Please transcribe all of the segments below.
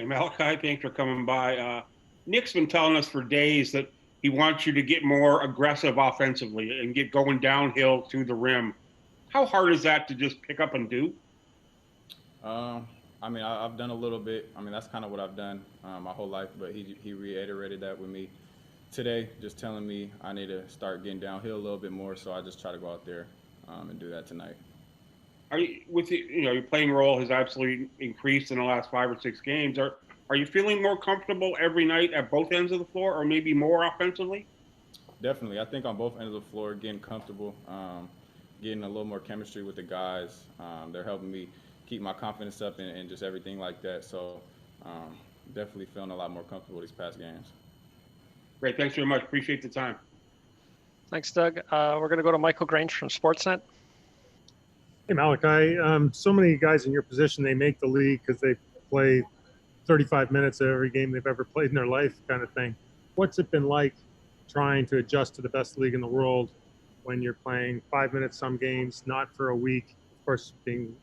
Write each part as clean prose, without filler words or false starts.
Hey, Malachi, thanks for coming by. Nick's been telling us for days that he wants you to get more aggressive offensively and get going downhill to the rim. How hard is that to just pick up and do? Um, I've done a little bit. That's kind of what I've done my whole life. But he reiterated that with me today, just telling me I need to start getting downhill a little bit more. So I just try to go out there and do that tonight. Are you with your playing role has absolutely increased in the last 5 or 6 games. Are you feeling more comfortable every night at both ends of the floor, or maybe more offensively? Definitely, I think on both ends of the floor, getting comfortable, getting a little more chemistry with the guys. They're helping me keep my confidence up and just everything like that. So um, definitely feeling a lot more comfortable these past games. Great, thanks very much. Appreciate the time. Thanks, Doug. We're going to go to Michael Grange from Sportsnet. Hey, Malachi. So many guys in your position, they make the league because they play 35 minutes of every game they've ever played in their life, kind of thing. What's it been like trying to adjust to the best league in the world when you're playing 5 minutes some games, not for a week? Of course, being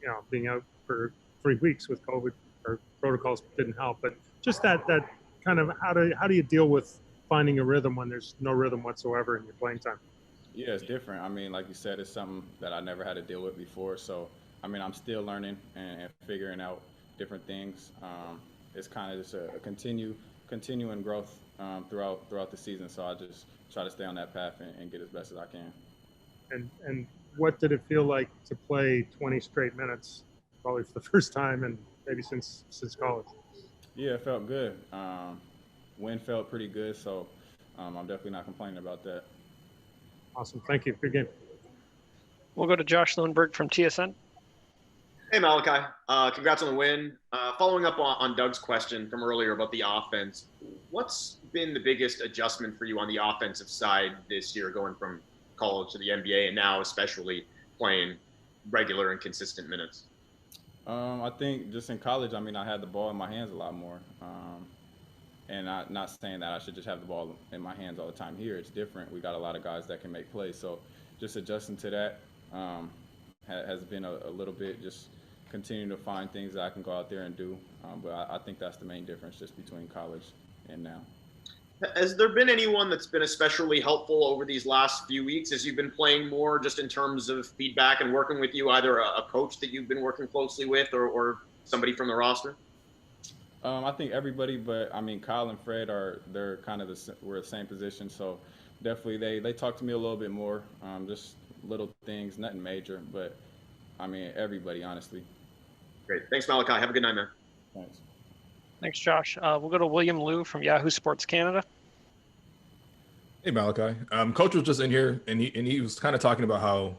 out for 3 weeks with COVID or protocols didn't help, but just that kind of how do you deal with finding a rhythm when there's no rhythm whatsoever in your playing time? Yeah, it's different. Like you said, it's something that I never had to deal with before. So, I'm still learning and figuring out different things. It's kind of just a continuing growth throughout the season. So I just try to stay on that path and get as best as I can. And what did it feel like to play 20 straight minutes, probably for the first time and maybe since college? Yeah, it felt good. Win felt pretty good. So I'm definitely not complaining about that. Awesome. Thank you. Good game. We'll go to Josh Lundberg from TSN. Hey, Malachi. Congrats on the win. Following up on Doug's question from earlier about the offense, what's been the biggest adjustment for you on the offensive side this year, going from college to the NBA and now especially playing regular and consistent minutes? I think just in college, I had the ball in my hands a lot more. And not saying that I should just have the ball in my hands all the time. Here, it's different. We got a lot of guys that can make plays. So just adjusting to that has been a little bit just continuing to find things that I can go out there and do. But I think that's the main difference just between college and now. Has there been anyone that's been especially helpful over these last few weeks as you've been playing more, just in terms of feedback and working with you, either a coach that you've been working closely with or somebody from the roster? I think everybody, but Kyle and Fred they're kind of we're the same position, so definitely they talk to me a little bit more, just little things, nothing major, but everybody, honestly. Great, thanks, Malachi. Have a good night, man. Thanks. Thanks, Josh. We'll go to William Liu from Yahoo Sports Canada. Hey, Malachi. Coach was just in here, and he was kind of talking about how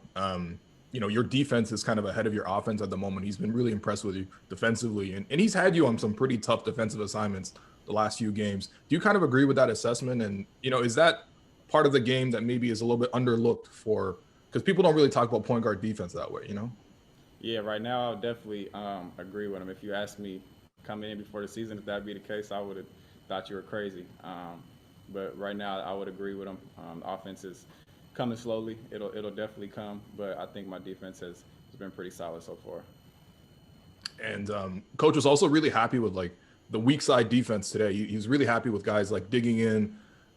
your defense is kind of ahead of your offense at the moment. He's been really impressed with you defensively, and he's had you on some pretty tough defensive assignments the last few games. Do you kind of agree with that assessment? And, is that part of the game that maybe is a little bit underlooked because people don't really talk about point guard defense that way, Yeah, right now I would definitely agree with him. If you asked me coming in before the season if that'd be the case, I would have thought you were crazy. But right now I would agree with him. Offense is coming slowly. It'll definitely come, but I think my defense has been pretty solid so far. And Coach was also really happy with the weak side defense today. He was really happy with guys digging in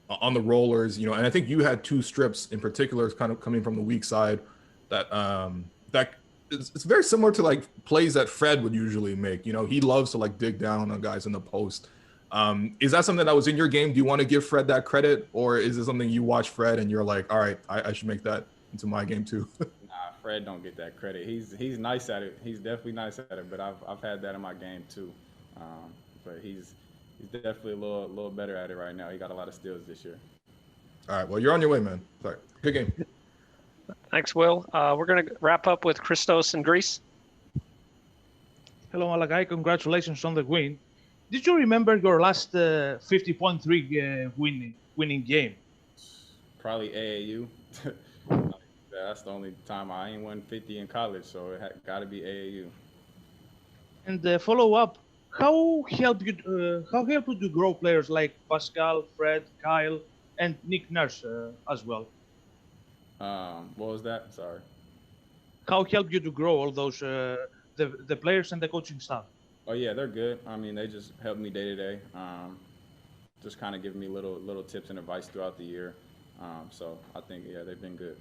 on the rollers, and I think you had two strips in particular kind of coming from the weak side that it's very similar to plays that Fred would usually make. He loves to dig down on guys in the post. Is that something that was in your game? Do you want to give Fred that credit, or is it something you watch Fred and you're like, all right, I should make that into my game too? Nah, Fred don't get that credit. He's nice at it. He's definitely nice at it, but I've had that in my game too. But he's definitely a little better at it right now. He got a lot of steals this year. All right, well, you're on your way, man. Sorry. Good game. Thanks, Will. We're going to wrap up with Christos in Greece. Hello, Malachi. Congratulations on the win. Did you remember your last 50.3 winning game? Probably AAU. That's the only time I ain't won 50 in college, so it got to be AAU. And follow up, how helped you grow players like Pascal, Fred, Kyle, and Nick Nurse as well? What was that? Sorry. How helped you to grow all those the players and the coaching staff? Oh yeah, they're good. I mean, they just help me day to day. Just kind of give me little tips and advice throughout the year. So I think they've been good.